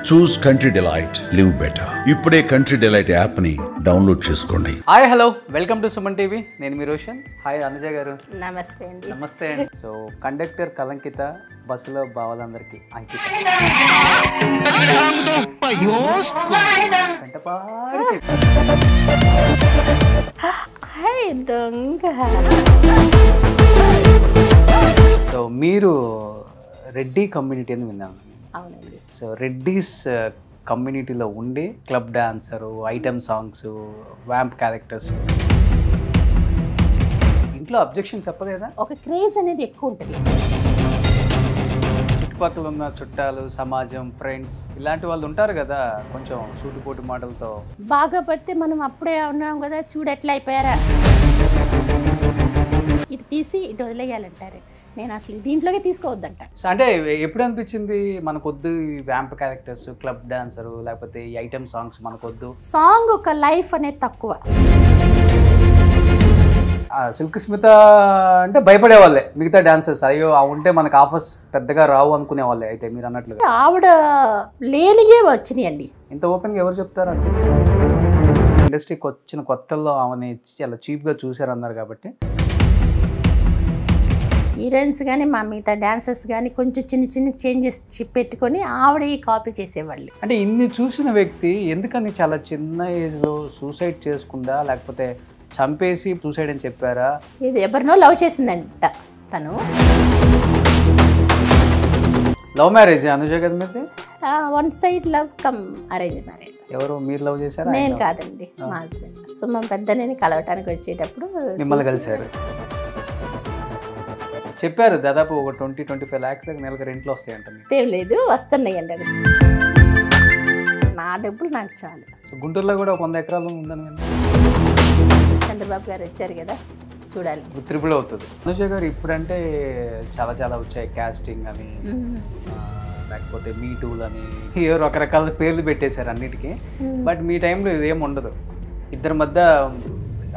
చూస్ country delight, live better. ఇప్పుడే country delight app ని download చేసుకోండి. Hi hello, welcome to Suman TV. నేను మీ Roshan. Hi Anuja గారు. నమస్తే అండి. నమస్తే. సో కండక్టర్ కలంకిత, బస్సులో బావలందరికీ అంకిత. సో మీరు రెడ్డి కమ్యూనిటీ అని విన్నాను. అవునండి. సో రెడ్డీస్ కమ్యూనిటీలో ఉండి club dancer, item songs, vamp characters, ఇంట్లో అబ్జెక్షన్ చెప్పదు కదా? ఒక క్రేజ్ అనేది ఎక్కువ ఉంటుంది. చుట్టుపక్కల ఉన్న చుట్టాలు, సమాజం, ఫ్రెండ్స్ ఇలాంటి వాళ్ళు ఉంటారు కదా, కొంచెం సూటిపోటు మాటలతో బాగా పడితే మనం అప్పుడే ఉన్నాం కదా, చూడు ఎట్లా అయిపోయారా, ఇటు తీసి ఇటు వదిలేయాలంటారు. నేను అసలు దీంట్లోకి తీసుకోవద్దంట. అంటే ఎప్పుడు అనిపించింది మనకొద్దు ఈ వ్యాంప్ క్యారెక్టర్స్, క్లబ్ డాన్సరు, లేకపోతే ఈ ఐటమ్ సాంగ్స్ మనకొద్దు? సాంగ్ ఒక లైఫ్ అనేది తక్కువ. సిల్క్ స్మిత అంటే భయపడే వాళ్ళే మిగతా డాన్సర్స్, అయ్యో ఉంటే మనకు ఆఫర్స్ పెద్దగా రావు అనుకునే వాళ్ళే. అయితే మీరు అన్నట్లుగా ఆవిడ లేనియే వచ్చినాయండి. ఇంత ఓపెన్గా ఎవరు చెప్తారు అసలు? ఇండస్ట్రీకి వచ్చిన కొత్తల్లో ఆమెని చాలా చీప్గా చూశారు అన్నారు కాబట్టి హీరోయిన్స్ కానీ మా మిగతా డాన్సర్స్ కానీ కొంచెం చిన్న చిన్న చేంజెస్ పెట్టుకొని ఆవిడ కాపీ చేసేవాళ్ళు. అంటే ఇన్ని చూసిన వ్యక్తి ఎందుకని చాలా చిన్న ఏజ్లో సూసైడ్ చేసుకుందా, లేకపోతే చంపేసి సూసైడ్ అని చెప్పారా? ఇది ఎవరినో లవ్ చేసిందంట తను. లవ్ మ్యారేజ్ అనుజ కదా మీది? One side love come arrange marriage. ఎవరు మీరు లవ్ చేశారా? నేను కాదండి, మా హస్బెండ్. సో మా పెద్దనేని కలవటానికి వచ్చేటప్పుడు మిమ్మల్ని కలిశారు. చెప్పారు దాదాపు ఒక 20-25 lakhs నెలకు రెంట్లు వస్తాయంట. ఏం లేదు, వస్తున్నాయండి. అది నా డబ్బులు నాకు చాలు. సో గుంటూరులో కూడా 100 ఎకరాలు ఉందని చంద్రబాబు గారు వచ్చారు కదా, చూడాలి. ట్రిపుల్ అవుతుంది. అనుజ గారు ఇప్పుడంటే చాలా చాలా వచ్చాయి, క్యాస్టింగ్ అని, లేకపోతే మీ టూలని, ఏవో రకరకాల పేర్లు పెట్టేశారు అన్నిటికీ. బట్ మీ టైంలో ఇదేం ఉండదు. ఇద్దరి మధ్య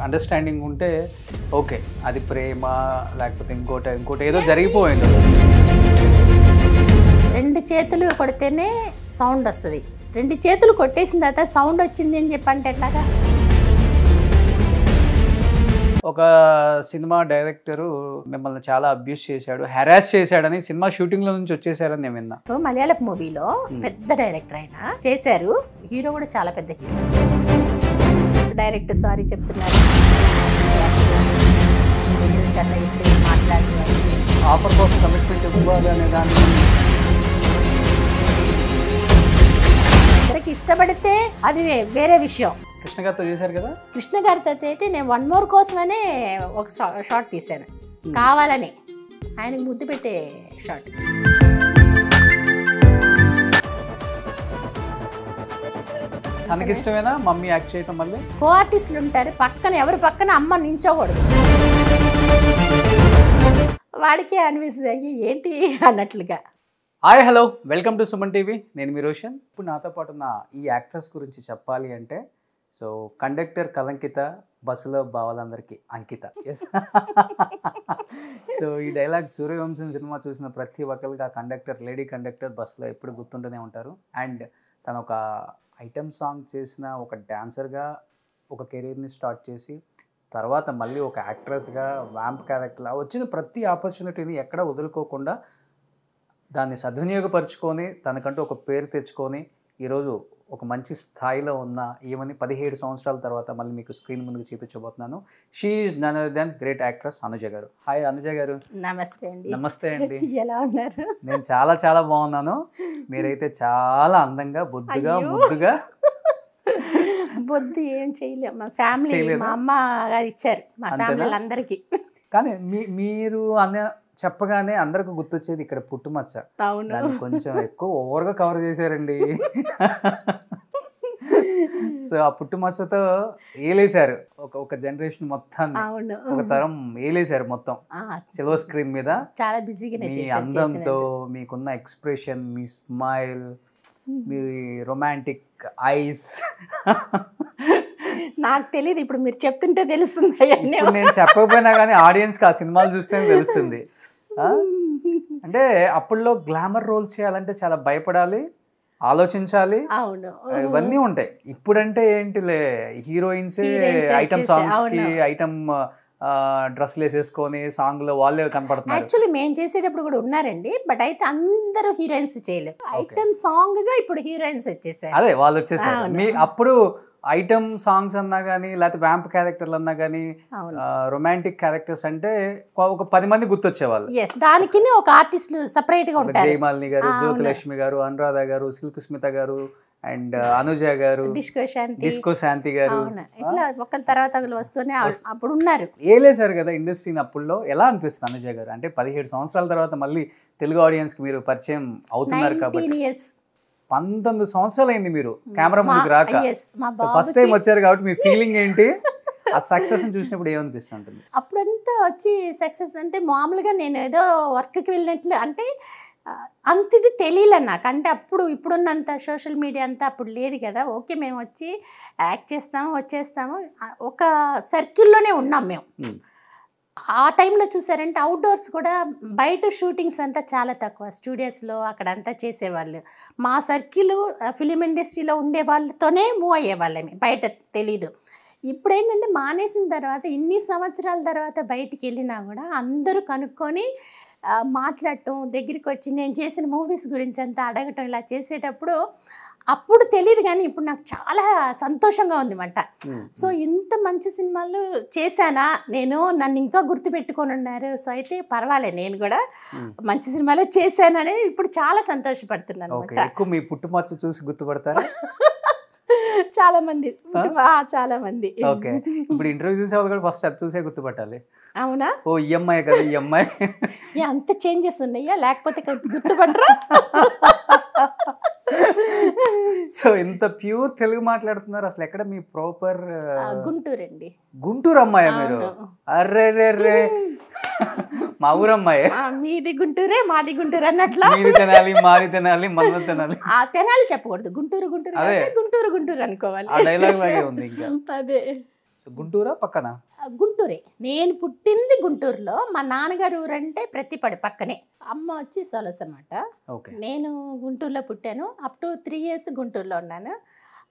అండర్స్టాండింగ్ ఉంటే ఓకే, అది ప్రేమ లేకపోతే ఇంకోటి ఏదో జరిగిపోయింది. 2 చేతులు కొడితేనే సౌండ్ వస్తుంది. 2 చేతులు కొట్టేసిన తర్వాత సౌండ్ వచ్చింది అని చెప్పంటే ఎట్లాగా? ఒక సినిమా డైరెక్టరు మిమ్మల్ని చాలా అబ్యూస్ చేశాడు, హెరాస్ చేశాడని సినిమా షూటింగ్లో నుంచి వచ్చేసారని నేను విన్నా. మలయాళం మూవీలో పెద్ద డైరెక్టర్ ఆయన చేశారు. హీరో కూడా చాలా పెద్ద హీరో. డైరెక్ట్ సారీ చెప్తున్నారు, చాలా ఇప్పుడు మాట్లాడుతున్నారు. ఆఫర్ కోసం కమిట్మెంట్ ఇవ్వాలి అనే దాన్ని అందరికి ఇష్టపడితే అది వేరే విషయం. కృష్ణ గారితో చేశారు కదా? కృష్ణ గారితో అయితే నేను 1 more కోసమనే ఒక షార్ట్ తీశాను, కావాలని ఆయనకు ముద్దు పెట్టే షార్ట్. తనకి ఇష్టమేనా మమ్మీ యాక్ట్ చేయటం? మళ్ళీ కో ఆర్టిస్టులు ఉంటారు పక్కన, ఎవరి పక్కన అమ్మ నించోకూడదు. వాడికే అనిపిస్తుంది ఏంటి అన్నట్లుగా. Hi hello, welcome to Suman TV. నేను మీ రోషన్. ఇప్పుడు నాతో పాటు ఉన్న ఈ యాక్ట్రెస్ గురించి చెప్పాలి అంటే, సో కండక్టర్ కలంకిత, బస్సులో బావలందరికీ అంకిత. ఎస్. సో ఈ డైలాగ్ సూర్యవంశం సినిమా చూసిన ప్రతి ఒక్కరికి ఆ కండక్టర్, లేడీ కండక్టర్ బస్సులో ఎప్పుడు గుర్తుంటూనే ఉంటారు. అండ్ తను ఒక ఐటమ్ సాంగ్ చేసిన ఒక డాన్సర్గా ఒక కెరీర్ని స్టార్ట్ చేసి, తర్వాత మళ్ళీ ఒక యాక్ట్రెస్గా, వ్యాంప్ క్యారెక్టర్లా వచ్చిన ప్రతి ఆపర్చునిటీని ఎక్కడ వదులుకోకుండా దాన్ని సద్వినియోగపరుచుకొని తనకంటూ ఒక పేరు తెచ్చుకొని ఈరోజు ఒక మంచి స్థాయిలో ఉన్న ఈమెని 17 సంవత్సరాల తర్వాత మళ్ళీ మీకు స్క్రీన్ ముందుకు చూపించబోతున్నాను. She is none other than great actress Anuja గారు. హాయ్ అనుజ గారు. నమస్తే అండి. నమస్తే అండి. ఎలా ఉన్నారు? నేను చాలా చాలా బాగున్నాను. మీరైతే చాలా అందంగా, బొద్దుగా, ముద్దుగా. బొద్దు ఏం చేయలేము, మా ఫ్యామిలీ, మా అమ్మ గారు ఇచ్చారు మా ఫ్యామిలీ అందరికి. కానీ మీరు చెప్పగానే అందరికి గుర్తొచ్చేది ఇక్కడ పుట్టుమచ్చ. అవును, దాన్ని కొంచెం ఎక్కువ ఓవర్గా కవర్ చేశారండి. సో ఆ పుట్టుమచ్చతో ఏలేశారు ఒక జనరేషన్ మొత్తాన్ని, ఒక తరం ఏలేశారు మొత్తం సిల్వర్ స్క్రీన్ మీద. చాలా బిజీగా మీ అందంతో, మీకున్న ఎక్స్ప్రెషన్, మీ స్మైల్, మీ రొమాంటిక్ ఐస్. నాకు తెలియదు, ఇప్పుడు మీరు చెప్తుంటే తెలుస్తుంది. నేను చెప్పకపోయినా కానీ ఆడియన్స్కి ఆ సినిమాలు చూస్తేనే తెలుస్తుంది. అంటే అప్పుల్లో గ్లామర్ రోల్స్ చేయాలంటే చాలా భయపడాలి. ఆలోచించాలి, అవును. ఇవన్నీ ఉంటాయి. ఇప్పుడంటే ఏంటిలే హీరోయిన్స్ Heroines ఐటమ్ వచ్చేసి, సాంగ్స్ కి అవును. ఐటమ్ డ్రెస్లు వేసేసుకొని సాంగ్ లో వాళ్ళే కనపడుతున్నారు. యాక్చువల్లీ మేము చేసేటప్పుడు కూడా ఉన్నారండి, బట్ అయితే అందరూ హీరోయిన్స్ చేయలేదు. ఐటమ్ సాంగ్ గా ఇప్పుడు హీరోయిన్స్ వచ్చేసారు. అదే వాళ్ళు వచ్చేసారు. అవును. మీ అప్పుడు ఐటమ్ సాంగ్స్ అన్నా కానీ లేకపోతే వ్యాంప్ క్యారెక్టర్లు అన్నా కానీ అవును. రొమాంటిక్ క్యారెక్టర్స్ అంటే ఒక 10 మంది గుర్తొచ్చేవాళ్ళు. ఎస్, దానికి ఒక ఆర్టిస్టులు సపరేట్ గా ఉంటారు. జయమాలిని గారు, అవును. జ్యోతిలక్ష్మి గారు, అనురాధ గారు, సిల్క్ స్మిత గారు అండ్ అనుజ గారు, డిస్కో శాంతి గారు, అవును. ఇట్లా ఒకరి తర్వాత ఒకరు వస్తూనే అప్పుడు ఉన్నారు. ఏలేసారు కదా ఇండస్ట్రీని. అప్పుల్లో ఎలా అనిపిస్తుంది అనుజ గారు? అంటే 17 సంవత్సరాల తర్వాత మళ్ళీ తెలుగు ఆడియన్స్ కి మీరు పరిచయం అవుతున్నారు 19 కాబట్టి. years. 19 సంవత్సరాలు అయింది మీరు కెమెరా ముందుకు రాక. yes, మా ఫస్ట్ టైం వచ్చారు కాబట్టి మీ ఫీలింగ్ ఏంటి? ఆ సక్సెస్ చూసినప్పుడు ఏమనిపిస్తుంది? అప్పుడంతా వచ్చి సక్సెస్ అంటే మామూలుగా నేను ఏదో వర్క్కి వెళ్ళినట్లు, అంటే అంత ఇది తెలియలే నాకు. అంటే అప్పుడు ఇప్పుడున్నంత సోషల్ మీడియా అంతా అప్పుడు లేదు కదా. ఓకే, మేము వచ్చి యాక్ట్ చేస్తాము, వచ్చేస్తాము, ఒక సర్కిల్లోనే ఉన్నాం మేము. ఆ టైంలో చూసారంటే అవుట్డోర్స్ కూడా, బయట షూటింగ్స్ అంతా చాలా తక్కువ, స్టూడియోస్లో అక్కడంతా చేసేవాళ్ళు. మా సర్కిల్ ఫిలిం ఇండస్ట్రీలో ఉండే వాళ్ళతోనే మూవ్ అయ్యేవాళ్ళమే, బయట తెలీదు. ఇప్పుడు ఏంటంటే మానేసిన తర్వాత ఇన్ని సంవత్సరాల తర్వాత బయటికి వెళ్ళినా కూడా అందరూ కనుక్కొని మాట్లాడటం, దగ్గరికి వచ్చి నేను చేసిన మూవీస్ గురించి అంతా అడగటం, ఇలా చేసేటప్పుడు అప్పుడు తెలియదు కానీ ఇప్పుడు నాకు చాలా సంతోషంగా ఉంది మాట. సో ఇంత మంచి సినిమాలు చేశానా నేను, నన్ను ఇంకా గుర్తుపెట్టుకొని ఉన్నారు. సో అయితే పర్వాలేదు, నేను కూడా మంచి సినిమాలే చేశాను అనేది ఇప్పుడు చాలా సంతోషపడుతున్నాను. ఎక్కువ మీ పుట్టుమచ్చ చూసి గుర్తుపడతారు చాలా మంది, చాలా మంది. ఓకే, ఇప్పుడు ఇంటర్వ్యూ చూసే వాళ్ళు కూడా ఫస్ట్ అది చూసే గుర్తుపట్టాలి. అవునా? ఓ ఈ అమ్మాయి కదా, ఈ అమ్మాయి. అంత చేంజెస్ ఉన్నాయా? లేకపోతే గుర్తుపట్టరా? సో ఇంత ప్యూర్ తెలుగు మాట్లాడుతున్నారు. అసలు ఎక్కడ మీ ప్రాపర్? గుంటూరు అండి. గుంటూరు అమ్మాయి మీరు? అర్రే రే రే, మా ఊరు అమ్మాయి. మీది గుంటూరే, మాది గుంటూరు అన్నట్లా. మీది తెనాలి, మాది తెనాలి, మన తెనాలి. ఆ తెనాలి చెప్పకూడదు, గుంటూరు గుంటూరు, గుంటూరు గుంటూరు అనుకోవాలి. ఆ డైలాగ్ లాగే ఉంది ఇంకా. అదే. సో గుంటూరా పక్కన? గుంటూరే. నేను పుట్టింది గుంటూరులో. మా నాన్నగారు ఊరంటే ప్రతిపడి పక్కనే. అమ్మ వచ్చి సొలస్ అన్నమాట. నేను గుంటూరులో పుట్టాను. అప్ టు 3 years గుంటూరులో ఉన్నాను.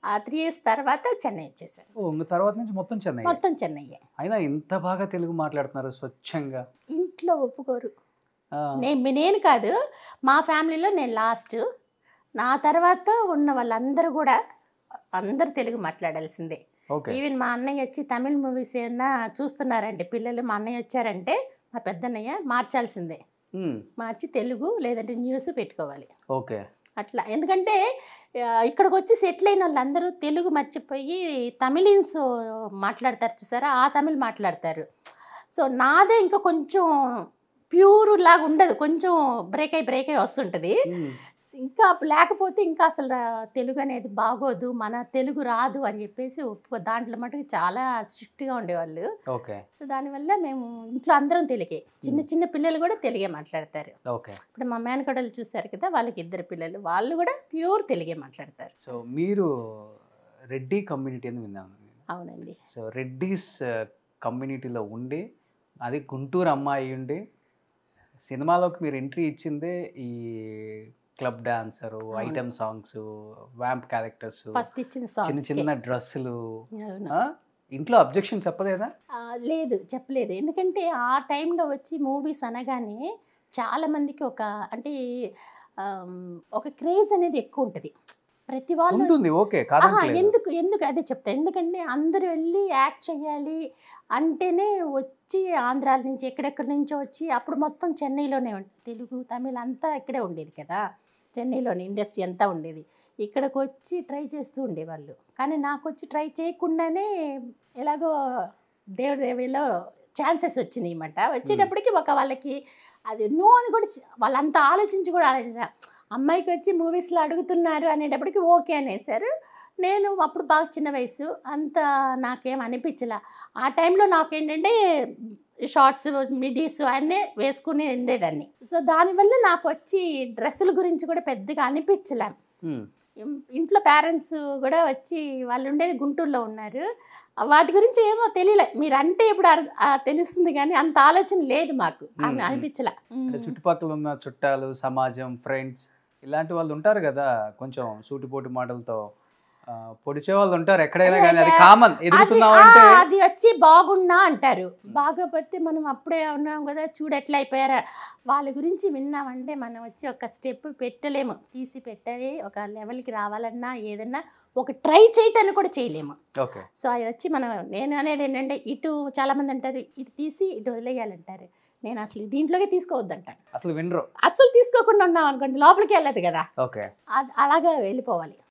ఆ 3 years తర్వాత చెన్నై వచ్చేసాను. తర్వాత నుంచి మొత్తం చెన్నై? మొత్తం చెన్నై. అయినా ఇంత బాగా తెలుగు మాట్లాడుతున్నారు స్వచ్ఛంగా. ఇంట్లో ఒప్పుకోరు. నేను కాదు, మా ఫ్యామిలీలో నేను లాస్ట్. నా తర్వాత ఉన్న వాళ్ళందరూ కూడా అందరూ తెలుగు మాట్లాడాల్సిందే. ఈవెన్ మా అన్నయ్య వచ్చి తమిళ్ మూవీస్ ఏమన్నా చూస్తున్నారంటే పిల్లలు, మా అన్నయ్య వచ్చారంటే మా పెద్దన్నయ్య మార్చాల్సిందే. మార్చి తెలుగు లేదంటే న్యూస్ పెట్టుకోవాలి. ఓకే, అట్లా. ఎందుకంటే ఇక్కడికి వచ్చి సెటిల్ అయిన వాళ్ళందరూ తెలుగు మర్చిపోయి తమిళన్స్ మాట్లాడతారు చూసారా, ఆ తమిళ్ మాట్లాడతారు. సో నాదే ఇంకా కొంచెం ప్యూర్ లాగా ఉండదు, కొంచెం బ్రేక్ అయి వస్తుంటుంది. ఇంకా లేకపోతే ఇంకా అసలు తెలుగు అనేది బాగోదు, మన తెలుగు రాదు అని చెప్పేసి దాంట్లో మటుకు చాలా స్ట్రిక్ట్గా ఉండేవాళ్ళు. సో దానివల్ల మేము ఇంట్లో అందరం తెలుగే, చిన్న చిన్న పిల్లలు కూడా తెలుగే మాట్లాడతారు. ఇప్పుడు మా మేనకోడలు చూసారు కదా, వాళ్ళకి 2 పిల్లలు, వాళ్ళు కూడా ప్యూర్ తెలుగే మాట్లాడతారు. సో మీరు రెడ్డి కమ్యూనిటీ అని విన్నాను. అవునండి. సో రెడ్డిస్ కమ్యూనిటీలో ఉండి, అది గుంటూరు అమ్మాయి ఉండి సినిమాలోకి మీరు ఎంట్రీ ఇచ్చిందే ఈ club dancer, item songs, vamp characters, చిన్న చిన్న డ్రెస్సులు. ఇంట్లో అబ్జెక్షన్ చెప్పలేదా? లేదు, చెప్పలేదు. ఎందుకంటే ఆ టైంలో వచ్చి మూవీస్ అనగానే చాలా మందికి అంటే ఒక క్రేజ్ అనేది ఎక్కువ ఉంటుంది ప్రతి వాళ్ళు. ఎందుకు అదే చెప్తా. ఎందుకంటే అందరూ వెళ్ళి యాక్ట్ చేయాలి అంటేనే వచ్చి ఆంధ్రాల నుంచి ఎక్కడెక్కడి నుంచో వచ్చి, అప్పుడు మొత్తం చెన్నైలోనే తెలుగు తమిళ్ అంతా ఇక్కడే ఉండేది కదా, చెన్నైలోని ఇండస్ట్రీ అంతా ఉండేది. ఇక్కడికి వచ్చి ట్రై చేస్తూ ఉండేవాళ్ళు. కానీ నాకు వచ్చి ట్రై చేయకుండానే ఎలాగో దేవుడి దేవిలో ఛాన్సెస్ వచ్చినాయి అన్నమాట. వచ్చేటప్పటికి వాళ్ళకి అది నో అని కూడా వాళ్ళంతా ఆలోచించి కూడా అమ్మాయికి వచ్చి మూవీస్లో అడుగుతున్నారు అనేటప్పటికి ఓకే అనేసారు. నేను అప్పుడు బాగా చిన్న వయసు, అంత నాకేం అనిపించలే. ఆ టైంలో నాకేంటంటే షార్ట్స్, మిడీస్ అన్నీ వేసుకుని ఉండేదాన్ని. సో దానివల్ల నాకు వచ్చి డ్రెస్సుల గురించి కూడా పెద్దగా అనిపించలే. ఇంట్లో పేరెంట్స్ కూడా వచ్చి వాళ్ళు ఉండేది గుంటూరులో ఉన్నారు, వాటి గురించి ఏమో తెలియలే. మీరు అంటే ఇప్పుడు తెలుస్తుంది కానీ అంత ఆలోచన లేదు మాకు, అనిపించలే. చుట్టుపక్కల ఉన్న చుట్టాలు, సమాజం, ఫ్రెండ్స్ ఇలాంటి వాళ్ళు ఉంటారు కదా కొంచెం సూటిపోటి మాటలతో పొడిచే వాళ్ళు ఉంటారు ఎక్కడైనా కానీ, అది కామన్. ఎదుగుతున్నావు అంటే అది వచ్చి బాగున్నా అంటారు, బాగోపోతే మనం అప్పుడే ఉన్నాం కదా చూడు ఎట్లా అయిపోయారా. వాళ్ళ గురించి విన్నామంటే మనం వచ్చి ఒక స్టెప్ పెట్టలేము, తీసి పెట్టాలి. ఒక లెవెల్కి రావాలన్నా ఏదన్నా ఒక ట్రై చేయటాన్ని కూడా చేయలేము. ఓకే. సో అది వచ్చి మనం, నేను అనేది ఏంటంటే ఇటు చాలామంది అంటారు ఇటు తీసి ఇటు వదిలేయాలంటారు. నేను అసలు దీంట్లోకి తీసుకోవద్దంటాను. అసలు వినరు. అసలు తీసుకోకుండా ఉన్నాం అనుకోండి లోపలికి వెళ్ళదు కదా. ఓకే. అలాగా వెళ్ళిపోవాలి.